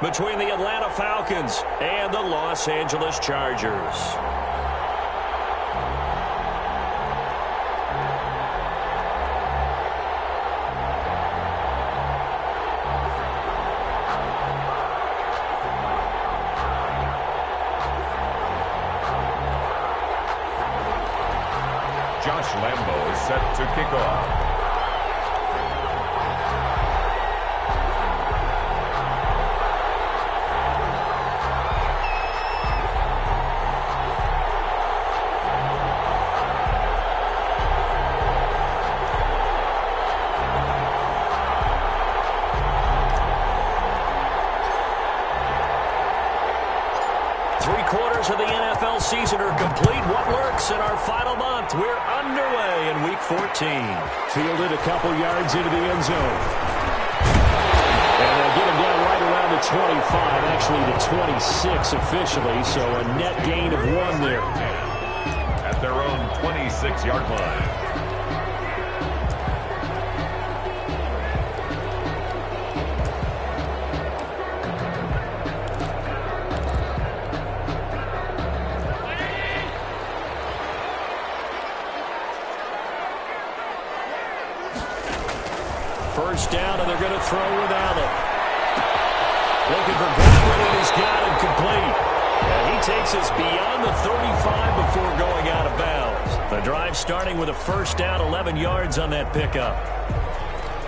between the Atlanta Falcons and the Los Angeles Chargers. Lambo is set to kick off. Of the NFL season are complete. What works in our final month? We're underway in Week 14. Fielded a couple yards into the end zone. And they get him down right around the 25, actually the 26 officially, so a net gain of 1 there. At their own 26-yard line. First down, and they're going to throw without it. Looking for Godwin, and he's got him complete. And he takes us beyond the 35 before going out of bounds. The drive starting with a first down, 11 yards on that pickup.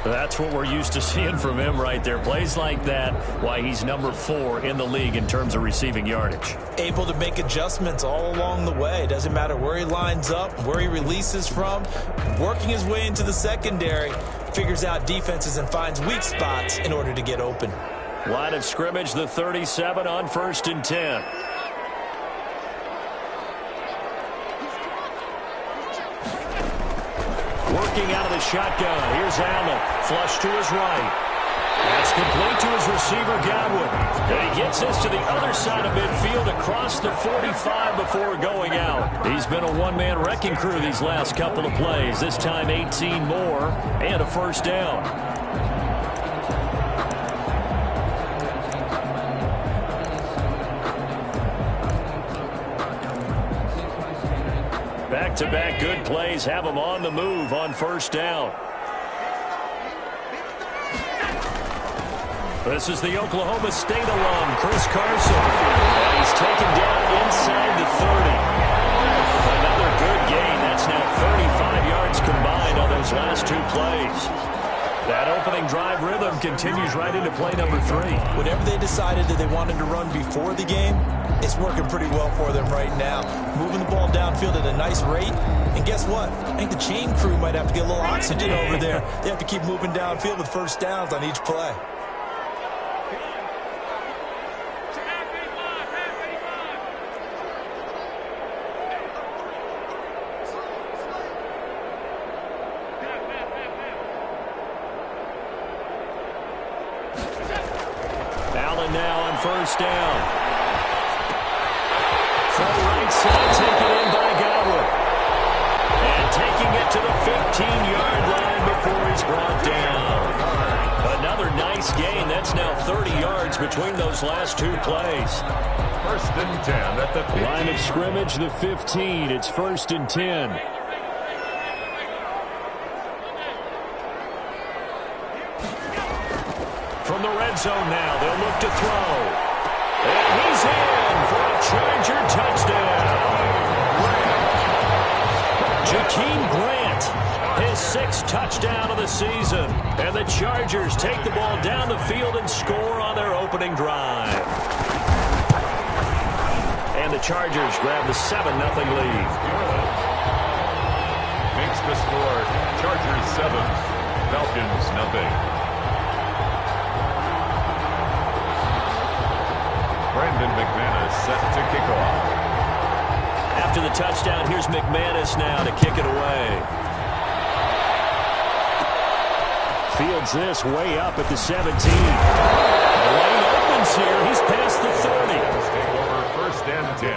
That's what we're used to seeing from him right there. Plays like that, why he's number 4 in the league in terms of receiving yardage. Able to make adjustments all along the way. Doesn't matter where he lines up, where he releases from. Working his way into the secondary, figures out defenses and finds weak spots in order to get open. Line of scrimmage, the 37 on 1st and 10. Working out of the shotgun. Here's Allen. Flush to his right. That's complete to his receiver, Godwin. And he gets this to the other side of midfield across the 45 before going out. He's been a one-man wrecking crew these last couple of plays. This time 18 more and a first down. Back-to-back good plays have him on the move on first down. This is the Oklahoma State alum, Chris Carson. And he's taken down inside the 30. Another good gain. That's now 35 yards combined on those last 2 plays. That opening drive rhythm continues right into play number 3. Whatever they decided that they wanted to run before the game, it's working pretty well for them right now. Moving the ball downfield at a nice rate. And guess what? I think the chain crew might have to get a little oxygen over there. They have to keep moving downfield with first downs on each play. First down. From right side, taken in by Godwin. And taking it to the 15-yard line before he's brought down. Another nice gain. That's now 30 yards between those last 2 plays. 1st and 10 at the 15. Line of scrimmage, the 15. It's 1st and 10. From the red zone now, they'll look to throw. And he's in for a Charger touchdown. Jakeem Grant, his 6th touchdown of the season. And the Chargers take the ball down the field and score on their opening drive. And the Chargers grab the 7-0 lead. Makes the score Chargers 7, Falcons 0. Brandon McManus set to kick off. After the touchdown, here's McManus now to kick it away. Fields this way up at the 17. The lane opens here. He's past the 30. Take over 1st and 10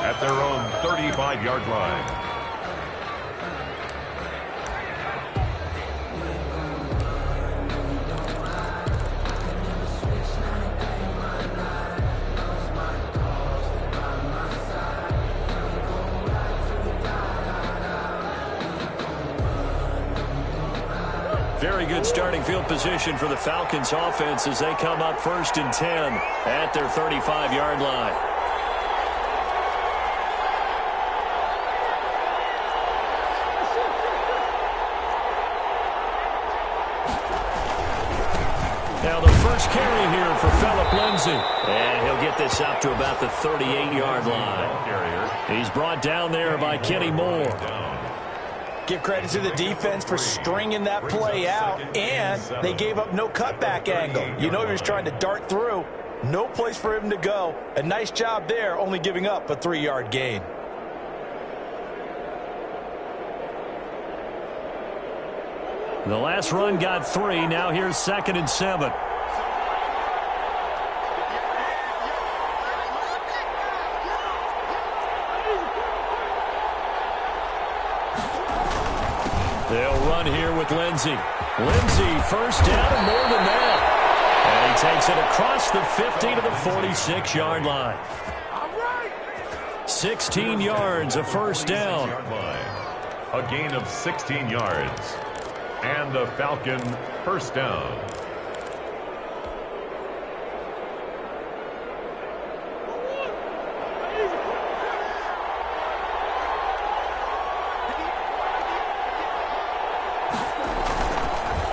at their own 35-yard line. very good starting field position for the Falcons offense as they come up 1st and 10 at their 35-yard line. Now the first carry here for Phillip Lindsay. And he'll get this up to about the 38-yard line. He's brought down there by Kenny Moore. Give credit to the defense for stringing that play out, and they gave up no cutback angle. You know he was trying to dart through. No place for him to go. A nice job there, only giving up a 3-yard gain. The last run got 3. Now here's 2nd and 7. They'll run here with Lindsay. Lindsay, first down and more than that. And he takes it across the 50 to the 46-yard line. 16 yards, a first down. A gain of 16 yards. And the Falcon first down.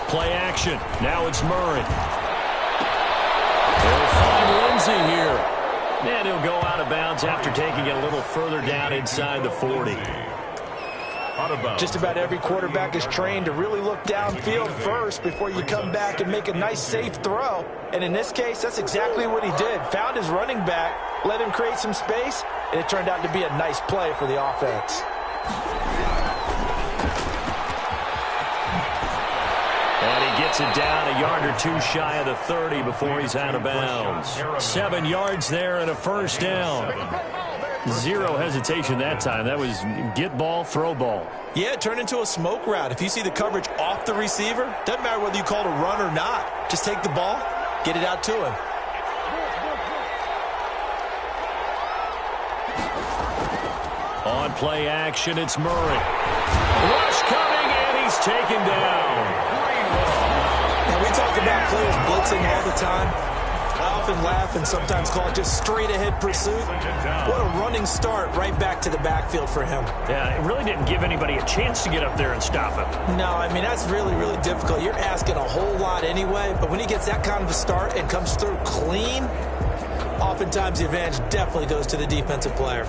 Play action. Now it's Murray. They'll find Lindsay here. And he'll go out of bounds after taking it a little further down inside the 40. Just about every quarterback is trained to really look downfield first before you come back and make a nice, safe throw. And in this case, that's exactly what he did. Found his running back, let him create some space, and it turned out to be a nice play for the offense. And he gets it down a yard or 2 shy of the 30 before he's out of bounds. 7 yards there and a first down. Zero hesitation that time. That was get ball, throw ball. Yeah, it turned into a smoke route. If you see the coverage off the receiver, doesn't matter whether you call it a run or not. Just take the ball, get it out to him. On play action, it's Murray. Rush coming, and he's taken down. And we talk about players blitzing all the time. I often laugh and sometimes call it just straight-ahead pursuit. What a running start right back to the backfield for him. Yeah, it really didn't give anybody a chance to get up there and stop him. No, I mean, that's really, really difficult. You're asking a whole lot anyway, but when he gets that kind of a start and comes through clean, oftentimes the advantage definitely goes to the defensive player.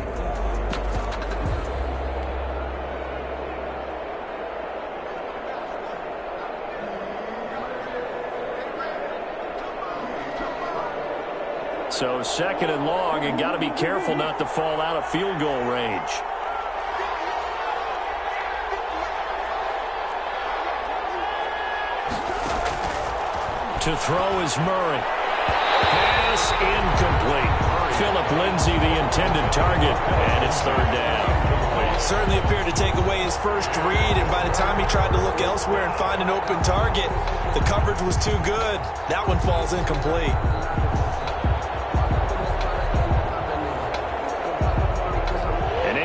So 2nd and long, and got to be careful not to fall out of field goal range. To throw is Murray. Pass incomplete. Phillip Lindsay, the intended target, and it's 3rd down. Certainly appeared to take away his first read, and by the time he tried to look elsewhere and find an open target, the coverage was too good. That one falls incomplete.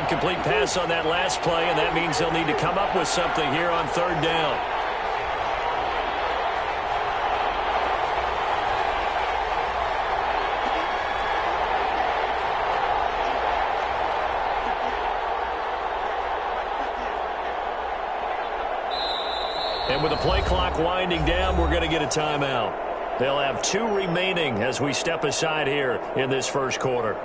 Complete pass on that last play, and that means they'll need to come up with something here on 3rd down. And with the play clock winding down, we're going to get a timeout. They'll have 2 remaining as we step aside here in this first quarter.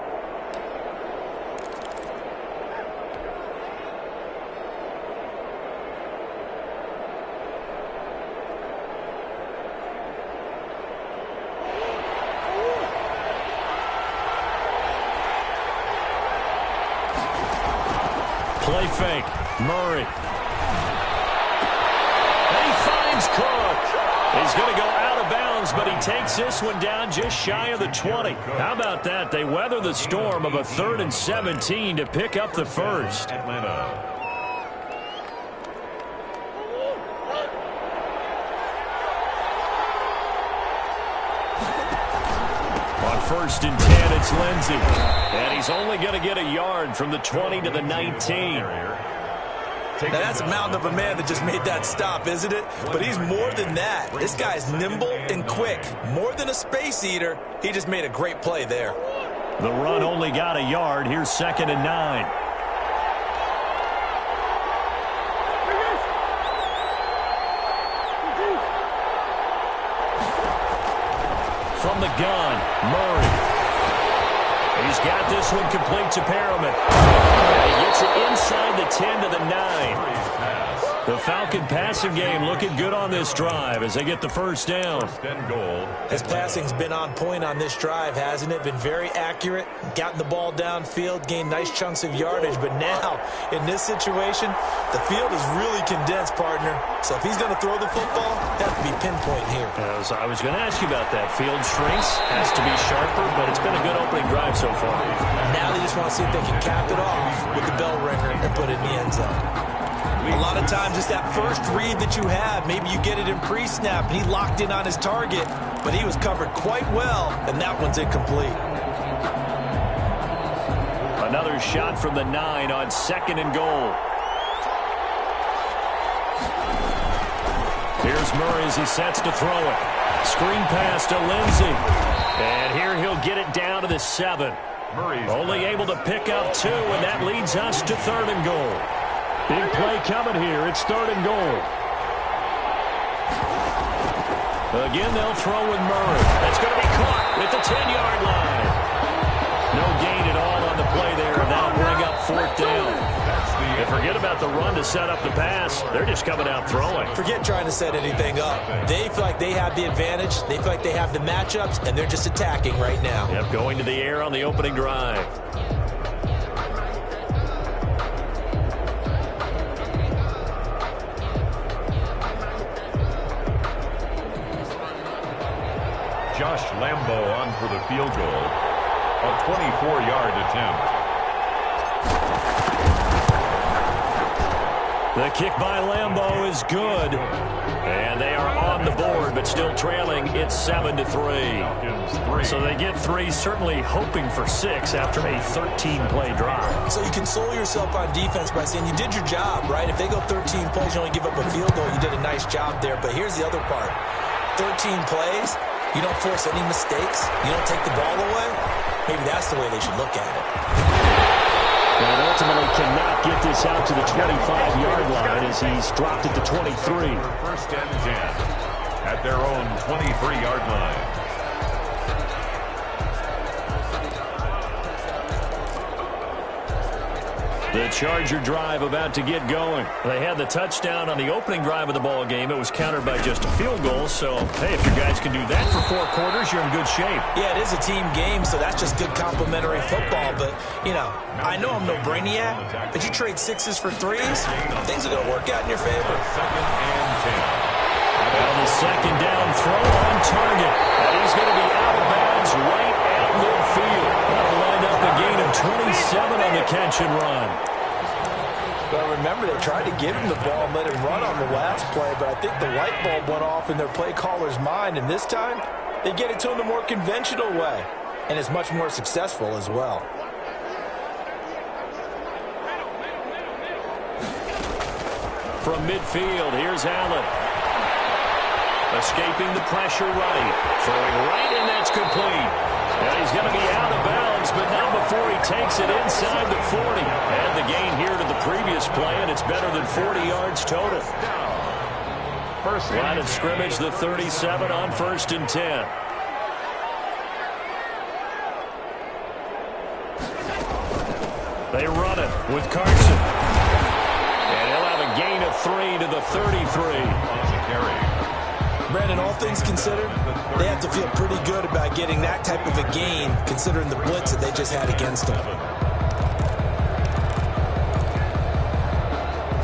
Play fake. Murray. And he finds Cook. He's going to go out of bounds, but he takes this one down just shy of the 20. How about that? They weather the storm of a 3rd and 17 to pick up the first. Atlanta. On 1st and 10, it's Lindsay. And he's only going to get a yard from the 20 to the 19. Now, that's a mountain of a man that just made that stop, isn't it? But he's more than that. This guy's nimble and quick. More than a space eater, he just made a great play there. The run only got a yard. Here's 2nd and 9. From the gun, Murray. He's got this one complete to Perriman. And he gets it inside the 10 to the 9. The Falcon passing game looking good on this drive as they get the first down. His passing's been on point on this drive, hasn't it? Been very accurate, gotten the ball downfield, gained nice chunks of yardage. But now, in this situation, the field is really condensed, partner. So if he's going to throw the football, it has to be pinpoint here. I was going to ask you about that. Field shrinks, has to be sharper, but it's been a good opening drive so far. Now they just want to see if they can cap it off with the bell ringer and put it in the end zone. A lot of times it's that first read that you have. Maybe you get it in pre-snap, and he locked in on his target, but he was covered quite well, and that one's incomplete. Another shot from the 9 on 2nd and goal. Here's Murray as he sets to throw it. Screen pass to Lindsey. And here he'll get it down to the 7. Only able to pick up 2, and that leads us to 3rd and goal. Big play coming here. It's 3rd and goal. Again, they'll throw with Murray. That's going to be caught at the 10-yard line. No gain at all on the play there, and that'll bring up 4th down. And forget about the run to set up the pass. They're just coming out throwing. Forget trying to set anything up. They feel like they have the advantage. They feel like they have the matchups, and they're just attacking right now. Yep, going to the air on the opening drive. Josh Lambo on for the field goal. A 24-yard attempt. The kick by Lambo is good. And they are on the board, but still trailing. It's 7-3. So they get 3, certainly hoping for 6 after a 13-play drive. So you console yourself on defense by saying you did your job, right? If they go 13 plays, you only give up a field goal, you did a nice job there. But here's the other part. 13 plays, you don't force any mistakes, you don't take the ball away. Maybe that's the way they should look at it. And ultimately cannot get this out to the 25-yard line as he's dropped it to 23. 1st and 10 at their own 23-yard line. The Charger drive about to get going. They had the touchdown on the opening drive of the ball game. It was countered by just a field goal. So, hey, if your guys can do that for 4 quarters, you're in good shape. Yeah, it is a team game, so that's just good complimentary football. But, you know, I know I'm no brainiac, but you trade 6s for 3s, things are going to work out in your favor. 2nd and 10. Well, the 2nd down throw on target. And he's going to be out of bounds right at midfield. That'll wind up a gain of 27 on the catch and run. Well, remember, they tried to give him the ball and let him run on the last play, but I think the light bulb went off in their play caller's mind, and this time, they get it to him the more conventional way, and it's much more successful as well. From midfield, here's Allen. Escaping the pressure right. Throwing right, and that's complete. And he's going to be out of bounds, but not before he takes it inside the 40. And the gain here to the previous play, and it's better than 40 yards total. Line of scrimmage, the 37 on 1st and 10. They run it with Carson. And he'll have a gain of 3 to the 33. Brandon, all things considered, they have to feel pretty good about getting that type of a gain, considering the blitz that they just had against them.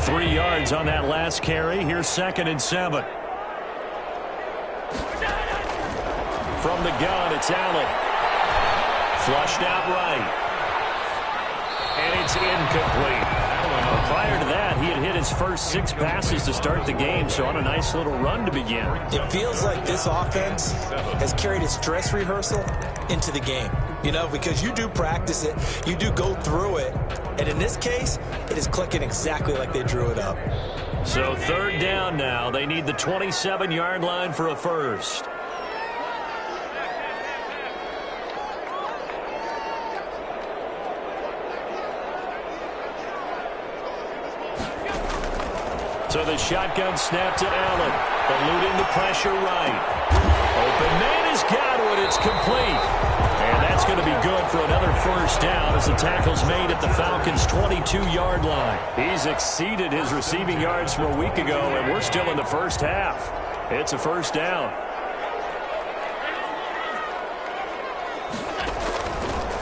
3 yards on that last carry. Here's 2nd and 7. From the gun, it's Allen. Flushed out right. And it's incomplete. Prior to that, he had hit his first 6 passes to start the game, so on a nice little run to begin. It feels like this offense has carried its dress rehearsal into the game. You know, because you do practice it, you do go through it, and in this case, it is clicking exactly like they drew it up. So 3rd down now. They need the 27-yard line for a first. So the shotgun snap to Allen, eluding the pressure right. Open man has got it. It's complete. And that's going to be good for another first down as the tackle's made at the Falcons' 22-yard line. He's exceeded his receiving yards from a week ago, and we're still in the first half. It's a first down.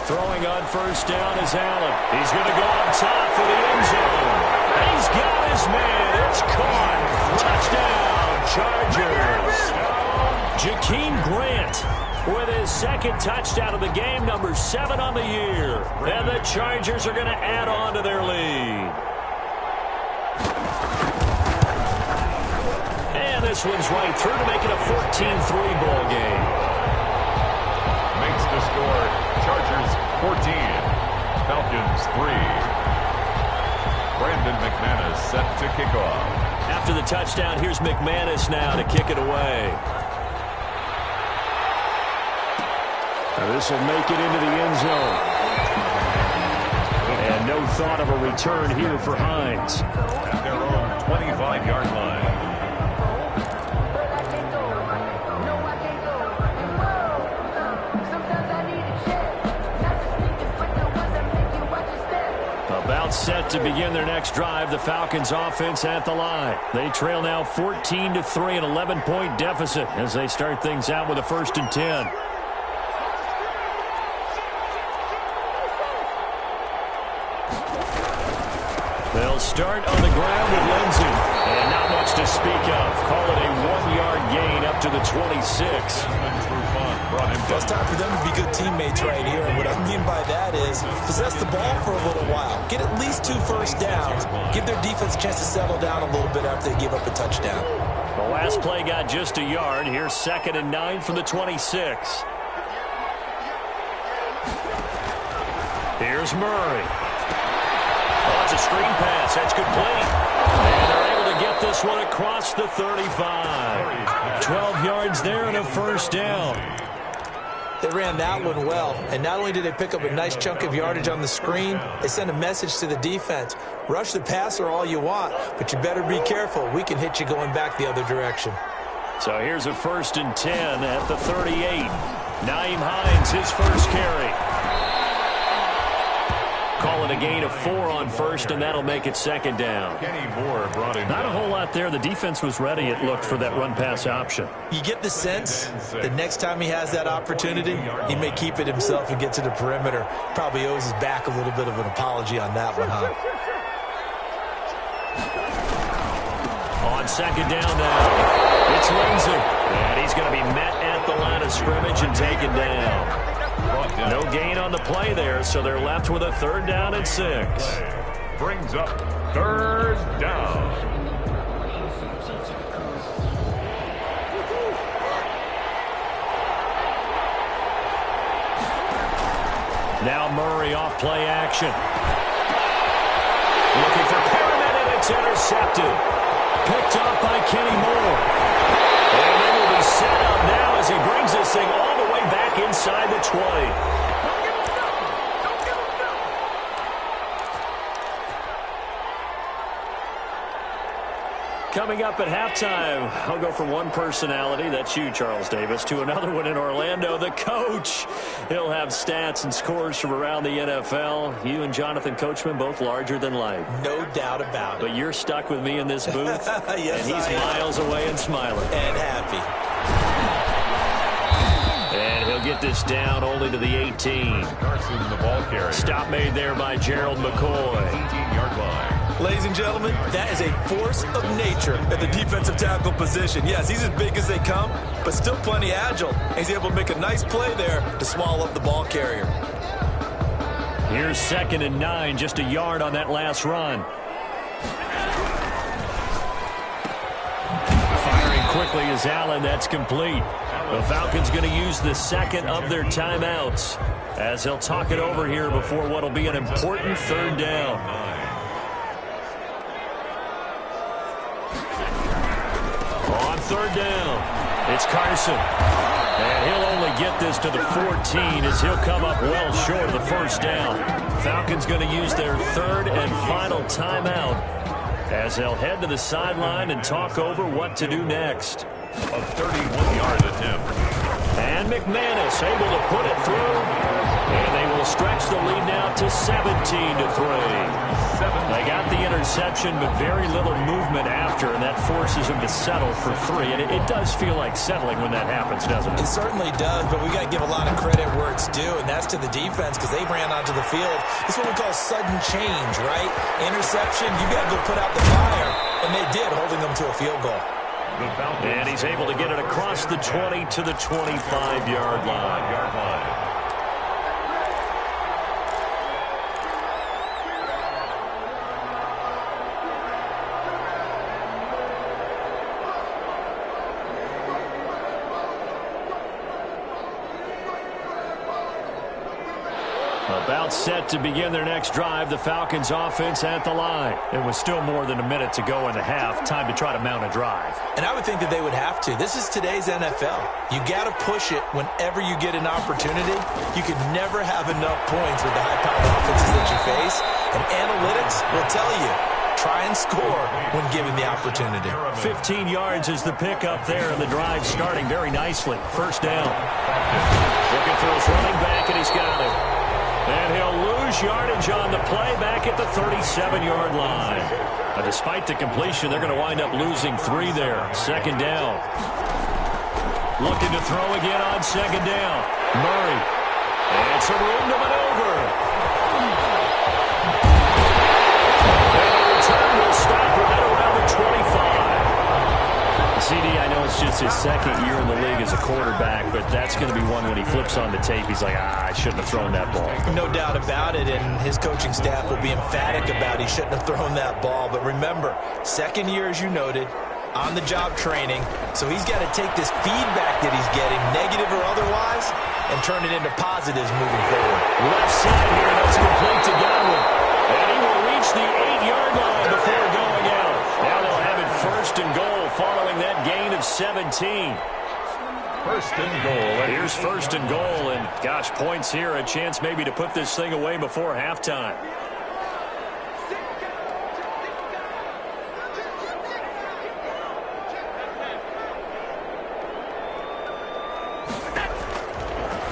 Throwing on first down is Allen. He's going to go on top for the end zone. He's got his man. It's caught. Touchdown, Chargers. Jakeem Grant with his 2nd touchdown of the game, number 7 on the year. And the Chargers are going to add on to their lead. And this one's right through to make it a 14-3 ball game. Makes the score Chargers 14, Falcons 3. Brandon McManus set to kick off. After the touchdown, here's McManus now to kick it away. Now this will make it into the end zone. And no thought of a return here for Hines. At their own 25-yard line. About set to begin their next drive, the Falcons offense at the line. They trail now 14-3, an 11-point deficit as they start things out with a 1st and 10. They'll start on the ground with Lindsey. And not much to speak of. Call it a 1-yard gain up to the 26. It's time for them to be good teammates right here. And what I mean by that is possess the ball for a little while. Get at least 2 first downs. Give their defense a chance to settle down a little bit after they give up a touchdown. The last play got just a yard. Here's 2nd and 9 from the 26. Here's Murray. Oh, it's a screen pass. That's complete. And they're able to get this one across the 35. 12 yards there and a first down. They ran that one well, and not only did they pick up a nice chunk of yardage on the screen, they sent a message to the defense. Rush the passer all you want, but you better be careful. We can hit you going back the other direction. So here's a 1st and 10 at the 38. Nyheim Hines, his first carry. Call it a gain of 4 on first, and that'll make it 2nd down. Kenny Moore brought in. Not a whole lot there. The defense was ready, it looked, for that run-pass option. You get the sense that next time he has that opportunity, he may keep it himself and get to the perimeter. Probably owes his back a little bit of an apology on that one, huh? On 2nd down now, it's Lindsey. And he's going to be met at the line of scrimmage and taken down. No gain on the play there, so they're left with a 3rd down and 6. Brings up 3rd down. Now Murray off play action. Looking for Perriman, and it's intercepted. Picked off by Kenny Moore. And they will be set up now as he brings this thing all the way back inside the 20. Coming up at halftime, I'll go from one personality, that's you, Charles Davis, to another one in Orlando, the coach. He'll have stats and scores from around the NFL. You and Jonathan Coachman, both larger than life. No doubt about it. But you're stuck with me in this booth, yes, and he's miles away and smiling. And happy. And he'll get this down only to the 18. Carson, the ball carrier. Stop made there by Gerald McCoy. 18-yard line. Ladies and gentlemen, that is a force of nature at the defensive tackle position. Yes, he's as big as they come, but still plenty agile. He's able to make a nice play there to swallow up the ball carrier. Here's 2nd and 9, just a yard on that last run. quickly as Allen. That's complete. The Falcons going to use the second of their timeouts as they'll talk it over here before what will be an important third down. On third down, it's Carson. And he'll only get this to the 14 as he'll come up well short of the first down. Falcons going to use their third and final timeout as they'll head to the sideline and talk over what to do next. A 31-yard attempt. And McManus able to put it through. And they will stretch the lead now to 17-3. They got the interception, but very little movement after, and that forces them to settle for 3. And it does feel like settling when that happens, doesn't it? It certainly does, but we got to give a lot of credit where it's due, and that's to the defense because they ran onto the field. It's what we call sudden change, right? Interception, you got to go put out the fire, and they did, holding them to a field goal. And he's able to get it across the 20 to the 25-yard line. About set to begin their next drive, the Falcons offense at the line. It was still more than a minute to go in the half. Time to try to mount a drive. And I would think that they would have to. This is today's NFL. You got to push it whenever you get an opportunity. You can never have enough points with the high-powered offenses that you face. And analytics will tell you, try and score when given the opportunity. 15 yards is the pickup there, and the drive starting very nicely. First down. Looking for his running back, and he's got it. And he'll lose yardage on the play back at the 37-yard line. But despite the completion, they're going to wind up losing 3 there. Second down. Looking to throw again on second down. Murray. And some room to maneuver. And the return will stop right around the 25. CD, I know it's just his second year in the league as a quarterback, but that's going to be one when he flips on the tape, he's like, I shouldn't have thrown that ball. No doubt about it, and his coaching staff will be emphatic about he shouldn't have thrown that ball. But remember, second year, as you noted, on-the-job training, so he's got to take this feedback that he's getting, negative or otherwise, and turn it into positives moving forward. Left side here, that's complete to Godwin. And he will reach the 8-yard line before going out. Now they'll have it first and goal following that gain of 17. First and goal. Here's first and goal, and gosh, points here, a chance maybe to put this thing away before halftime.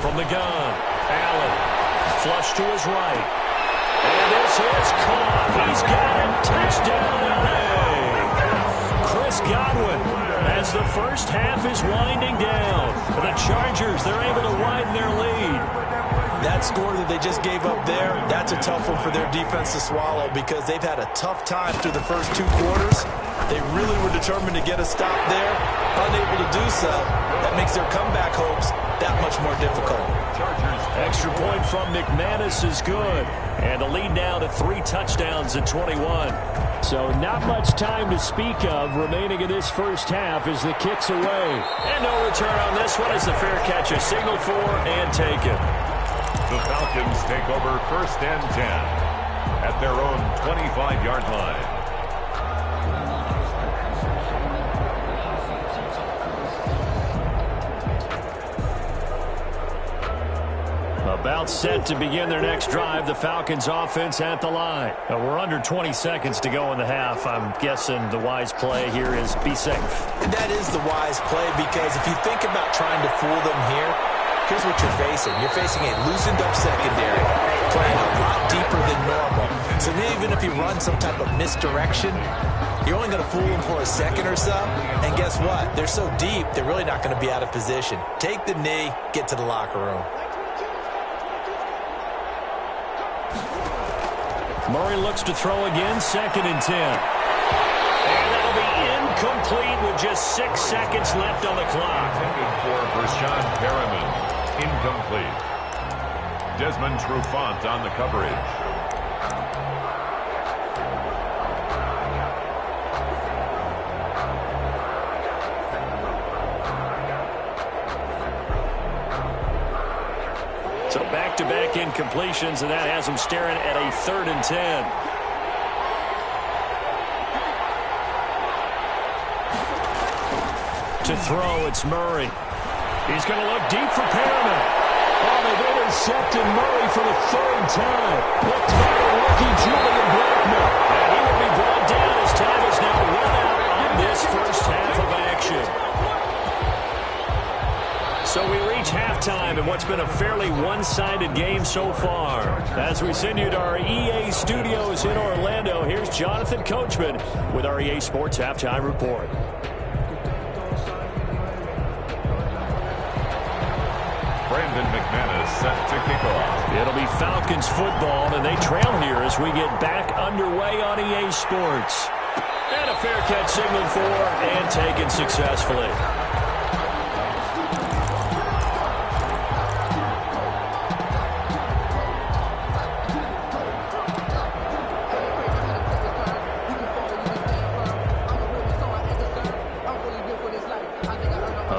From the gun, Allen, flush to his right. And this is caught. He's got him. Touchdown, LA. Chris Godwin, as the first half is winding down. The Chargers, they're able to widen their lead. That score that they just gave up there, that's a tough one for their defense to swallow because they've had a tough time through the first 2 quarters. They really were determined to get a stop there. Unable to do so, that makes their comeback hopes that much more difficult. Extra point from McManus is good. And the lead now to 3 touchdowns at 21. So not much time to speak of remaining in this first half as the kick's away. And no return on this one as the fair catch is signaled for and taken. The Falcons take over first and 10 at their own 25-yard line. About set to begin their next drive, the Falcons offense at the line. We're under 20 seconds to go in the half. I'm guessing the wise play here is be safe. That is the wise play because if you think about trying to fool them here, here's what you're facing. You're facing a loosened up secondary, playing a lot deeper than normal. So even if you run some type of misdirection, you're only going to fool them for a second or so. And guess what? They're so deep, they're really not going to be out of position. Take the knee, get to the locker room. Murray looks to throw again, 2nd and 10. And that'll be incomplete with just 6 seconds left on the clock. Intended for Brashawn Perriman. Incomplete. Desmond Trufant on the coverage. So back-to-back incompletions, and that has them staring at a 3rd and 10. To throw, it's Murray. He's going to look deep for Perriman. Oh, they've intercepted Murray for the 3rd time. Picked by the rookie Julian Blackmon. And he will be brought down as time is now run out on this first half of action. So we reach halftime in what's been a fairly one-sided game so far. As we send you to our EA studios in Orlando, here's Jonathan Coachman with our EA Sports Halftime Report. Brandon McManus set to kick off. It'll be Falcons football, and they trail here as we get back underway on EA Sports. And a fair catch signaled for and taken successfully.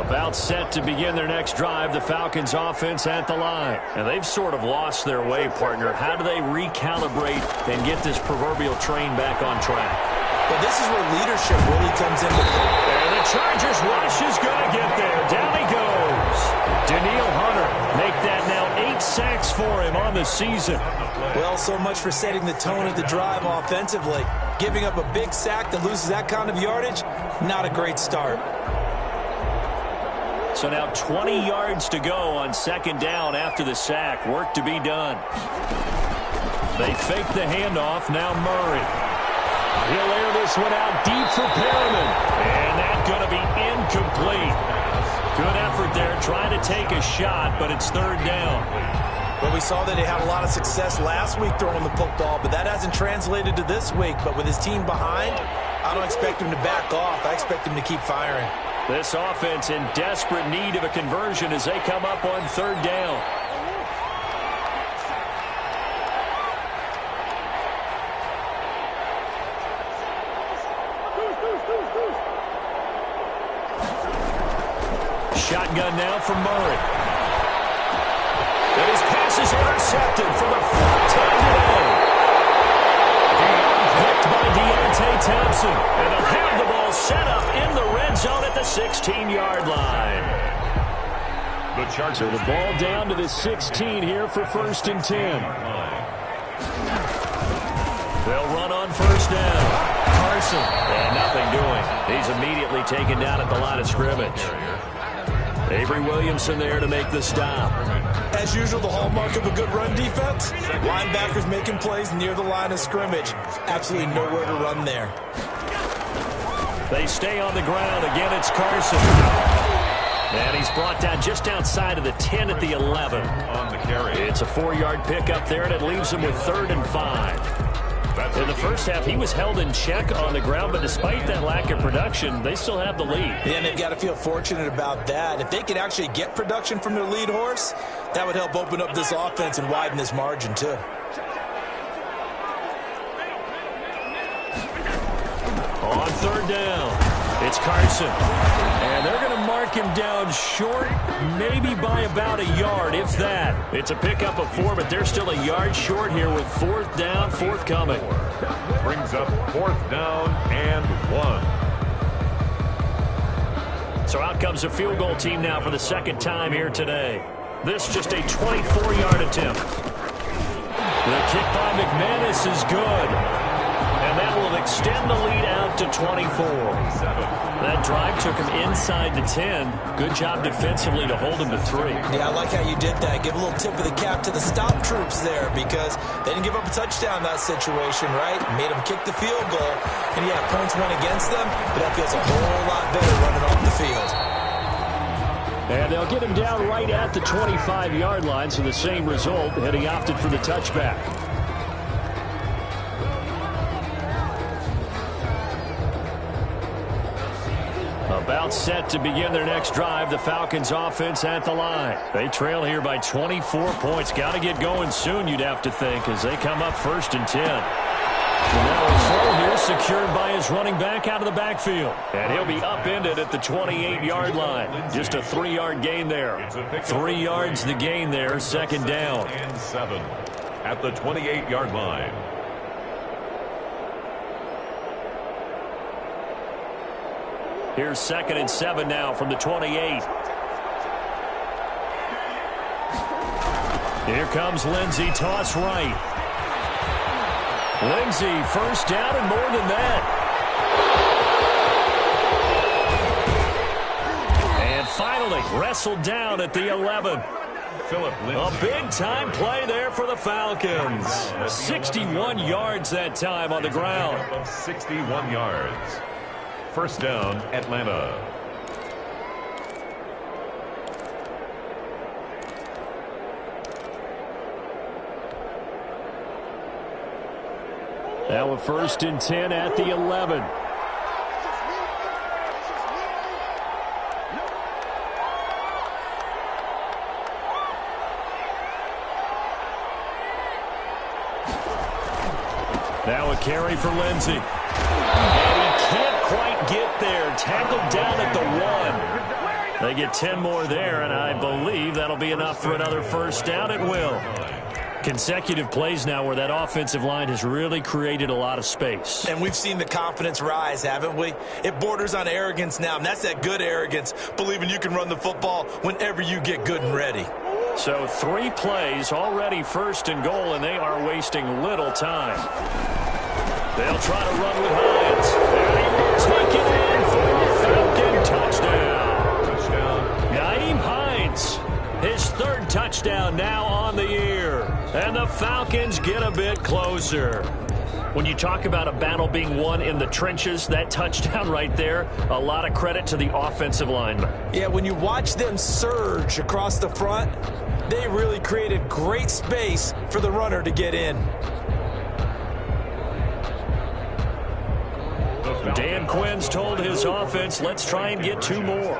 About set to begin their next drive, the Falcons offense at the line. And they've sort of lost their way, partner. How do they recalibrate and get this proverbial train back on track? But this is where leadership really comes into play. And the Chargers rush is going to get there. Down he goes. Daniil Hunter make that now 8 sacks for him on the season. Well, so much for setting the tone of the drive offensively. Giving up a big sack that loses that kind of yardage, not a great start. So now 20 yards to go on 2nd down after the sack. Work to be done. They fake the handoff. Now Murray. He'll air this one out deep for Perriman. And that's going to be incomplete. Good effort there trying to take a shot, but it's 3rd down. Well, we saw that they had a lot of success last week throwing the football, but that hasn't translated to this week. But with his team behind, I don't expect him to back off. I expect him to keep firing. This offense in desperate need of a conversion as they come up on 3rd down. Shotgun now from Murray. And his pass is intercepted for the 4th time today. Picked by Deontay Thompson. And they'll have the ball set up in the red zone at the 16-yard line. So the ball down to the 16 here for 1st and 10. They'll run on 1st down. Carson. And nothing doing. He's immediately taken down at the line of scrimmage. Avery Williamson there to make the stop. As usual, the hallmark of a good run defense, linebackers making plays near the line of scrimmage. Absolutely nowhere to run there. They stay on the ground. Again, it's Carson. And he's brought down just outside of the 10 at the 11. On the carry. It's a 4-yard pickup there, and it leaves him with 3rd and 5. In the first half, he was held in check on the ground, but despite that lack of production, they still have the lead. Yeah, and they've got to feel fortunate about that. If they could actually get production from their lead horse, that would help open up this offense and widen this margin, too. On 3rd down, it's Carson. And they're going to mark him down short, maybe by about a yard, if that. It's a pickup of 4, but they're still a yard short here with 4th down, forthcoming. Brings up 4th down and 1. So out comes a field goal team now for the 2nd time here today. This just a 24-yard attempt. The kick by McManus is good. And that will extend the lead out to 24. That drive took him inside the 10. Good job defensively to hold him to 3. Yeah, I like how you did that. Give a little tip of the cap to the stop troops there because they didn't give up a touchdown in that situation, right? Made them kick the field goal. And, yeah, points went against them, but that feels a whole lot better running off the field. And they'll get him down right at the 25-yard line, so the same result, and he opted for the touchback. About set to begin their next drive, the Falcons offense at the line. They trail here by 24 points. Got to get going soon, you'd have to think, as they come up 1st and 10. And now a throw here secured by his running back out of the backfield. And he'll be upended at the 28-yard line. Just a 3-yard gain there. 3 yards the gain there, second down. And 7 at the 28-yard line. Here's 2nd and 7 now from the 28. Here comes Lindsey, toss right. Lindsey, first down and more than that. And finally, wrestled down at the 11. A big-time play there for the Falcons. 61 yards that time on the ground. 61 yards. First down, Atlanta. Now a 1st and 10 at the 11. Now a carry for Lindsey. And he can't quite get there. Tackled down at the 1. They get 10 more there, and I believe that'll be enough for another first down at will. Consecutive plays now where that offensive line has really created a lot of space. And we've seen the confidence rise, haven't we? It borders on arrogance now, and that's that good arrogance, believing you can run the football whenever you get good and ready. So 3 plays, already 1st and goal, and they are wasting little time. They'll try to run with Hines. And he will take it in for a Falcon touchdown. Nyheim Hines, his 3rd touchdown now on the year. And the Falcons get a bit closer. When you talk about a battle being won in the trenches, that touchdown right there, a lot of credit to the offensive lineman. Yeah, when you watch them surge across the front, they really created great space for the runner to get in. Dan Quinn's told his offense, let's try and get 2 more.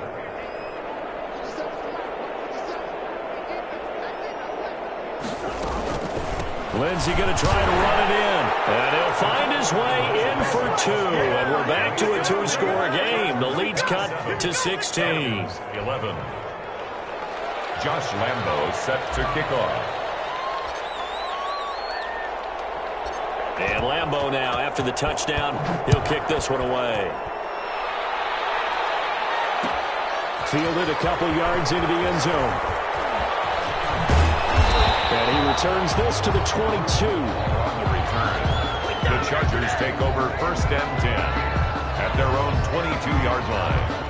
Lindsey going to try to run it in. And he'll find his way in for 2. And we're back to a 2-score game. The lead's cut to 16. 11. Josh Lambo set to kick off. And Lambo now, after the touchdown, he'll kick this one away. Fielded a couple yards into the end zone. And he returns this to the 22. On the return, the Chargers take over 1st and 10 at their own 22-yard line.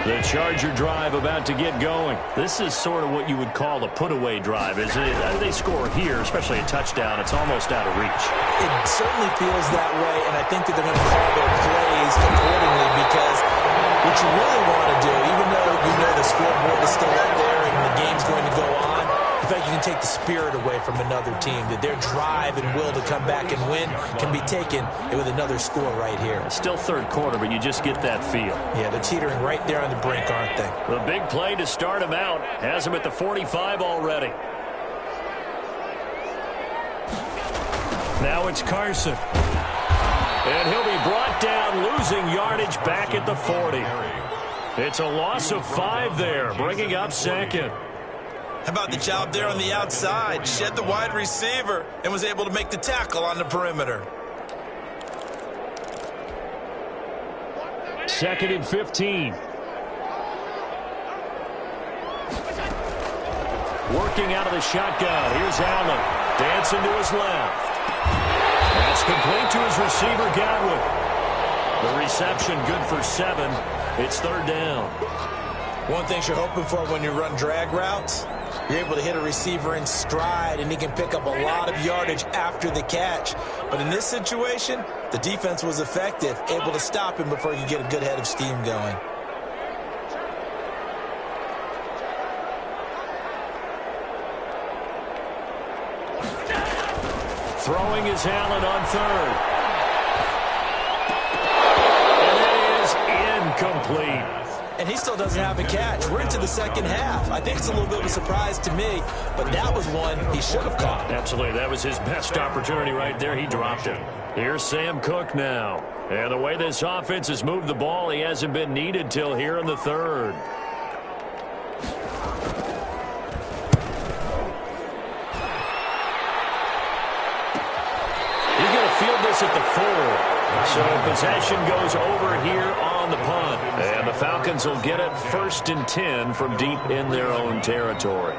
The Charger drive about to get going. This is sort of what you would call a put-away drive, isn't it? They score here, especially a touchdown. It's almost out of reach. It certainly feels that way, and I think that they're going to call their plays accordingly because what you really want to do, even though you know the scoreboard is still up there and the game's going to go on, in fact, you can take the spirit away from another team, that their drive and will to come back and win can be taken with another score right here. Still 3rd quarter, but you just get that feel. Yeah, they're teetering right there on the brink, aren't they? The big play to start him out has him at the 45 already. Now it's Carson. And he'll be brought down, losing yardage back at the 40. It's a loss of 5 there, bringing up 2nd. How about the job there on the outside? Shed the wide receiver and was able to make the tackle on the perimeter. 2nd and 15. Working out of the shotgun. Here's Allen. Dancing to his left. That's complete to his receiver, Godwin. The reception good for 7. It's 3rd down. One thing you're hoping for when you run drag routes, you're able to hit a receiver in stride, and he can pick up a lot of yardage after the catch. But in this situation, the defense was effective, able to stop him before he could get a good head of steam going. Throwing is Allen on 3rd. And it is incomplete. and he still doesn't have a catch. We're into the second half. I think it's a little bit of a surprise to me, but that was one he should have caught. Absolutely. That was his best opportunity right there. He dropped it. Here's Sam Cook now. And the way this offense has moved the ball, he hasn't been needed till here in the third. He's going to field this at the 4. So possession goes over here on the punt. And the Falcons will get it 1st and 10 from deep in their own territory.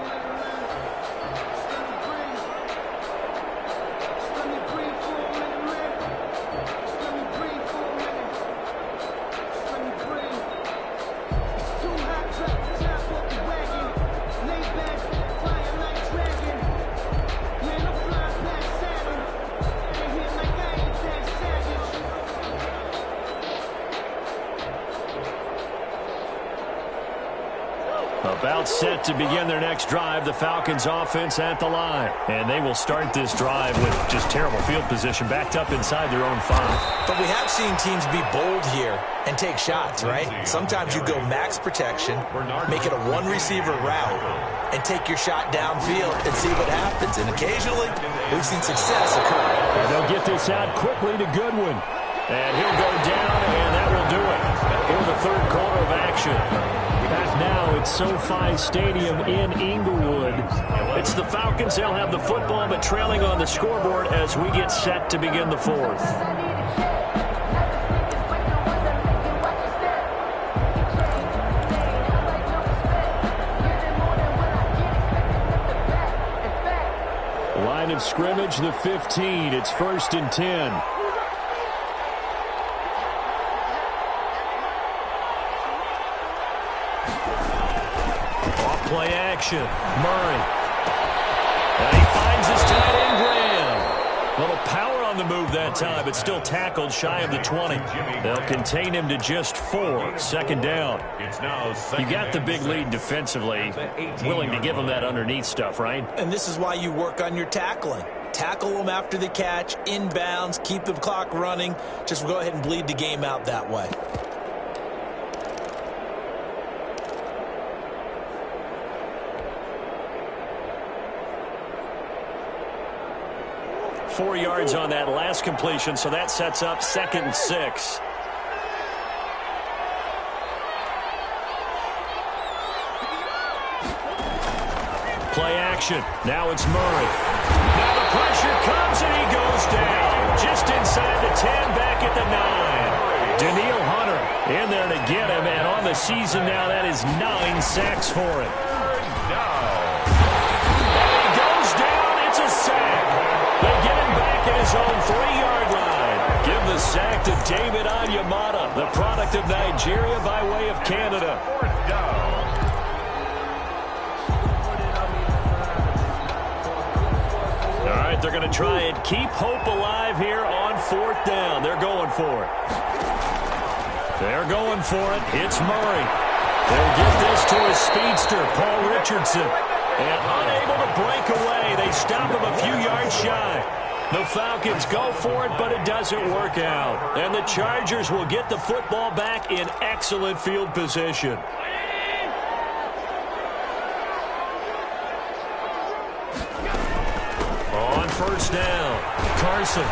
About set to begin their next drive, the Falcons offense at the line. And they will start this drive with just terrible field position, backed up inside their own 5. But we have seen teams be bold here and take shots, right? Sometimes you go max protection, make it a one-receiver route, and take your shot downfield and see what happens. And occasionally, we've seen success occur. And they'll get this out quickly to Goodwin. And he'll go down, and that will do it for the third quarter of action. Back now at SoFi Stadium in Inglewood. It's the Falcons. They'll have the football, but trailing on the scoreboard as we get set to begin the 4th. Line of scrimmage, the 15. It's 1st and 10. Play action. Murray. And he finds his tight end, Graham. A little power on the move that time, but still tackled shy of the 20. They'll contain him to just 4. 2nd down. You got the big lead defensively. Willing to give him that underneath stuff, right? And this is why you work on your tackling. Tackle them after the catch, inbounds, keep the clock running. Just go ahead and bleed the game out that way. 4 yards on that last completion, so that sets up 2nd and 6. Play action. Now it's Murray. Now the pressure comes and he goes down. Just inside the 10, back at the 9. Daniil Hunter in there to get him, and on the season now that is 9 sacks for him. And he goes down. It's a sack. They get him back at his own 3-yard line. Give the sack to David Onyemata, the product of Nigeria by way of Canada. 4th down. All right, they're going to try and keep hope alive here on 4th down. They're going for it. They're going for it. It's Murray. They'll get this to his speedster, Paul Richardson. And unable to break away, they stop him a few yards shy. The Falcons go for it, but it doesn't work out. And the Chargers will get the football back in excellent field position. On 1st down, Carson.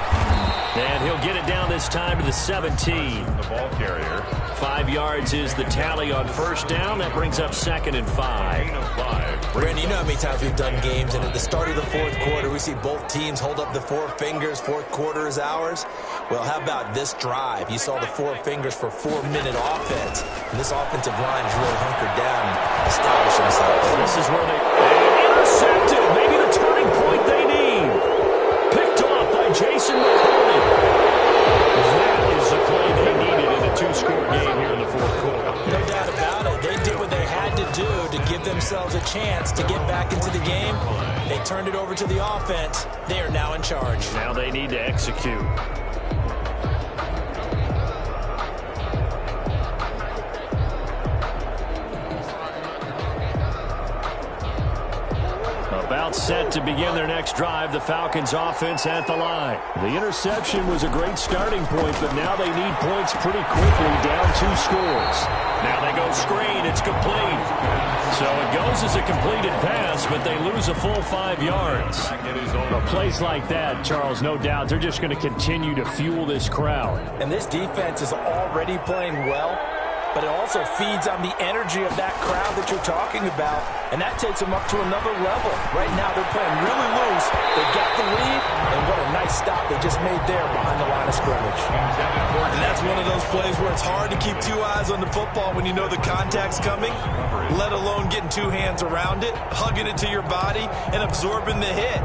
And he'll get it down this time to the 17. The ball carrier. 5 yards is the tally on 1st down. That brings up 2nd and 5. Gain of 5. Brandon, you know how many times we've done games, and at the start of the 4th quarter, we see both teams hold up the 4 fingers. 4th quarter is ours. Well, how about this drive? You saw the 4 fingers for 4-minute offense. And this offensive line is really hunkered down and established themselves. This is where they intercepted. Maybe the turning point they need. Picked off by Jason McCourty. That is the play they needed in a 2-score game here in the 4th quarter. No doubt about it. They did what they had to do to give themselves a chance to get back into the game. They turned it over to the offense. They are now in charge. Now they need to execute. About about set to begin their next drive. The Falcons offense at the line. The interception was a great starting point, but now they need points pretty quickly, down 2 scores. Now they go screen. It's complete. So it goes as a completed pass, but they lose a full 5 yards. Plays like that, Charles, no doubt, they're just going to continue to fuel this crowd. And this defense is already playing well, but it also feeds on the energy of that crowd that you're talking about, and that takes them up to another level. Right now, they're playing really loose. They got the lead, and what a nice stop they just made there behind the line of scrimmage. And that's one of those plays where it's hard to keep 2 eyes on the football when you know the contact's coming, let alone getting 2 hands around it, hugging it to your body, and absorbing the hit,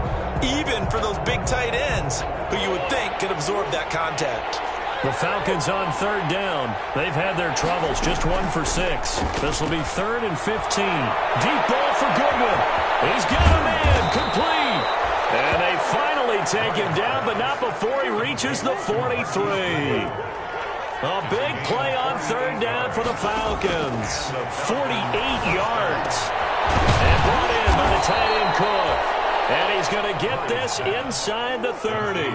even for those big tight ends who you would think could absorb that contact. The Falcons on 3rd down. They've had their troubles, just 1 for 6. This will be 3rd and 15. Deep ball for Goodwin. He's got a man, complete. And they finally take him down, but not before he reaches the 43. A big play on 3rd down for the Falcons. 48 yards. And brought in by the tight end Cook. And he's going to get this inside the 30.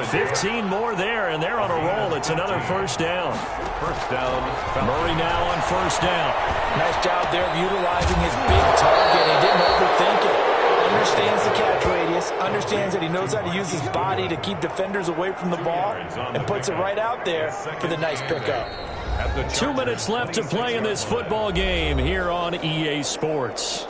15 more there, and they're on a roll. It's another 1st down. Murray now on 1st down. Nice job there of utilizing his big target. He didn't overthink it. Understands the catch radius. Understands that he knows how to use his body to keep defenders away from the ball. And puts it right out there for the nice pickup. 2 minutes left to play in this football game here on EA Sports.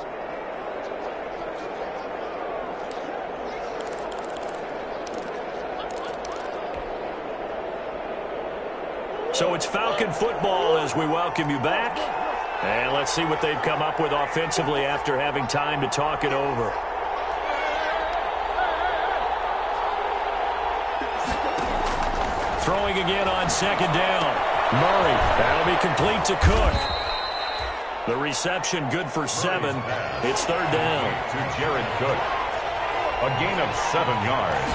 So it's Falcon football as we welcome you back. And let's see what they've come up with offensively after having time to talk it over. Throwing again on 2nd down. Murray, that'll be complete to Cook. The reception good for 7. It's 3rd down. To Jared Cook. A gain of 7 yards.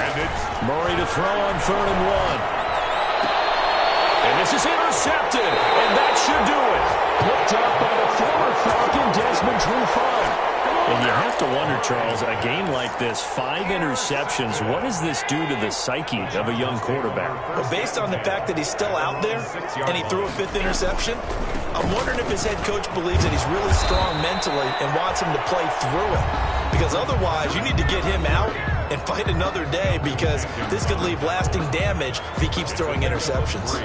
And it's Murray to throw on 3rd and 1. And this is intercepted, and that should do it. Picked up by the former Falcon, Desmond Trufant. And you have to wonder, Charles, a game like this, 5 interceptions, what does this do to the psyche of a young quarterback? Well, based on the fact that he's still out there and he threw a 5th interception, I'm wondering if his head coach believes that he's really strong mentally and wants him to play through it. Because otherwise, you need to get him out and fight another day, because this could leave lasting damage if he keeps throwing interceptions.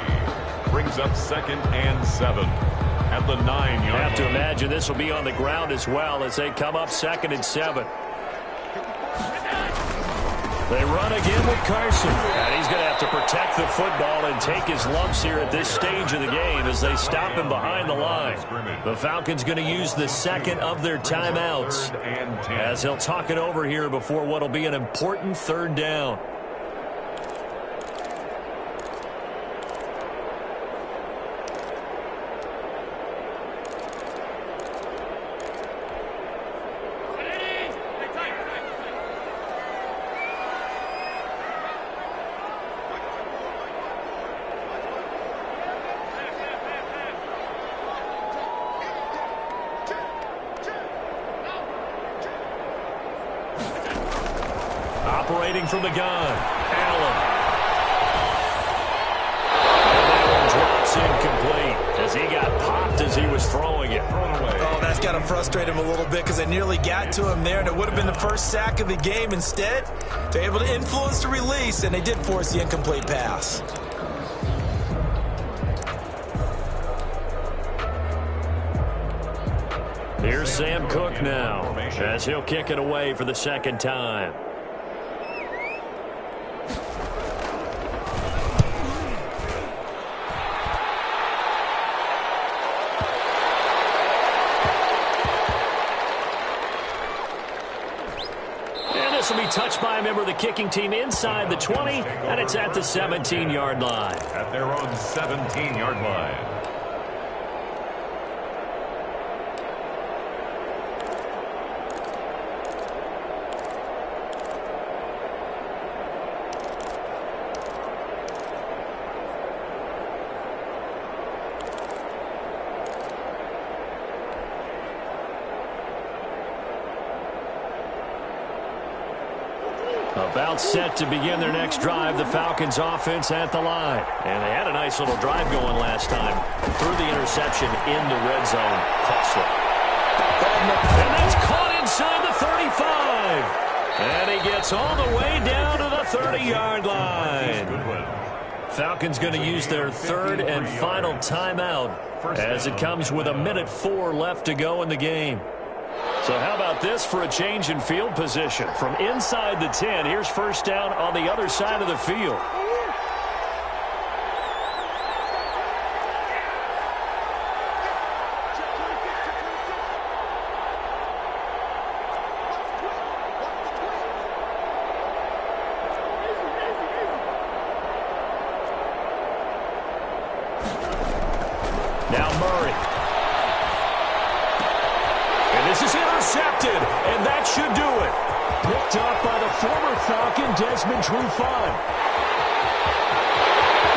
Brings up 2nd and 7 at the 9-yard line. I have to imagine this will be on the ground as well as they come up 2nd and 7. They run again with Carson. And he's going to have to protect the football and take his lumps here at this stage of the game as they stop him behind the line. The Falcons going to use the 2nd of their timeouts as he'll talk it over here before what will be an important 3rd down. Operating from the gun, Allen. And that one drops incomplete as he got popped as he was throwing it. Oh, that's got to frustrate him a little bit, because they nearly got to him there, and it would have been the first sack of the game. Instead, they're able to influence the release, and they did force the incomplete pass. Here's Sam Cook now as he'll kick it away for the 2nd time. This will be touched by a member of the kicking team inside the 20, and it's at the 17-yard line. At their own 17-yard line. About set to begin their next drive, the Falcons offense at the line. And they had a nice little drive going last time. Through the interception in the red zone. Costly. And that's caught inside the 35. And he gets all the way down to the 30-yard line. Falcons going to use their third and final timeout as it comes with 1:04 left to go in the game. So how about this for a change in field position? From inside the 10, here's first down on the other side of the field. Now Murray. And this is intercepted, and that should do it. Picked up by the former Falcon, Desmond Trufant.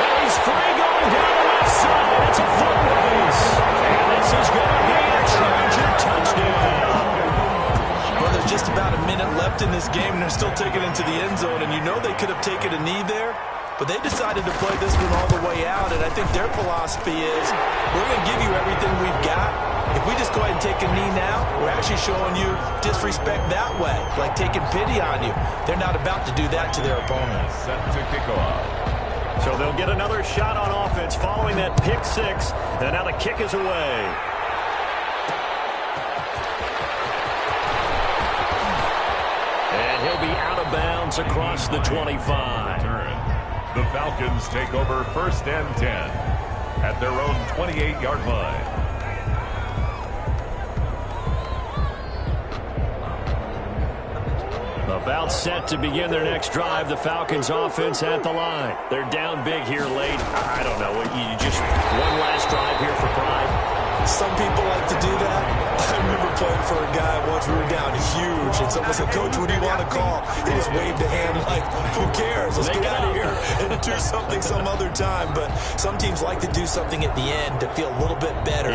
And he's free going down the left side. It's a foot race. And this is going to be a Charger touchdown. Well, there's just about a minute left in this game, and they're still taking it into the end zone. And you know they could have taken a knee there, but they decided to play this one all the way out. And I think their philosophy is, we're going to give you everything we've got. If we just go ahead and take a knee now, we're actually showing you disrespect that way, like taking pity on you. They're not about to do that to their opponent. Set to kick off. So they'll get another shot on offense following that pick six. And now the kick is away. And he'll be out of bounds across the 25. The Falcons take over first and 10 at their own 28-yard line. About set to begin their next drive, the Falcons offense at the line. They're down big here late. I don't know. You just one last drive here for pride. Some people like to do that. I remember playing for a guy once. We were down huge, and someone said, "Coach, what do you want to call?" He just waved a hand like, "Who cares? Let's get out of here and do something some other time." But some teams like to do something at the end to feel a little bit better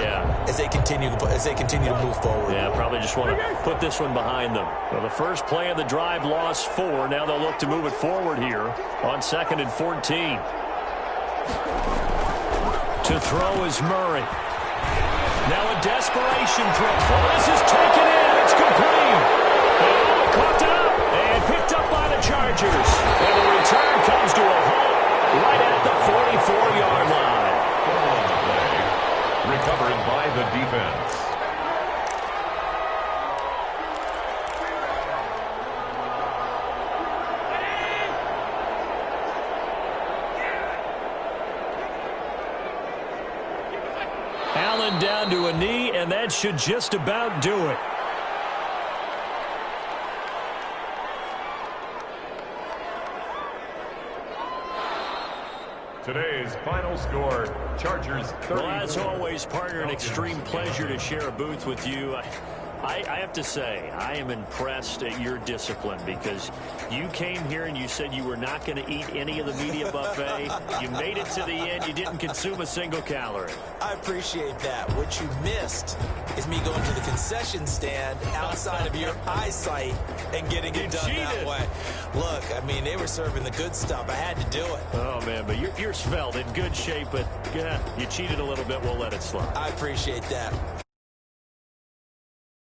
as they continue to move forward. Yeah, probably just want to put this one behind them. Well, the first play of the drive lost 4. Now they'll look to move it forward here on 2nd and 14. To throw is Murray. Now a desperation throw. Oh, this is taken in. It's complete. And caught up and picked up by the Chargers. And the return comes to a halt right at the 44-yard line. Recovered by the defense. Allen down to a knee, and that should just about do it. Today's final score, Chargers 30. Well, as always, partner, an extreme pleasure to share a booth with you. I have to say, I am impressed at your discipline because you came here and you said you were not going to eat any of the media buffet. You made it to the end. You didn't consume a single calorie. I appreciate that. What you missed is me going to the concession stand outside of your eyesight and getting it done that way. Look, I mean, they were serving the good stuff. I had to do it. Oh, man, but you're svelte, in good shape, but yeah, you cheated a little bit. We'll let it slide. I appreciate that.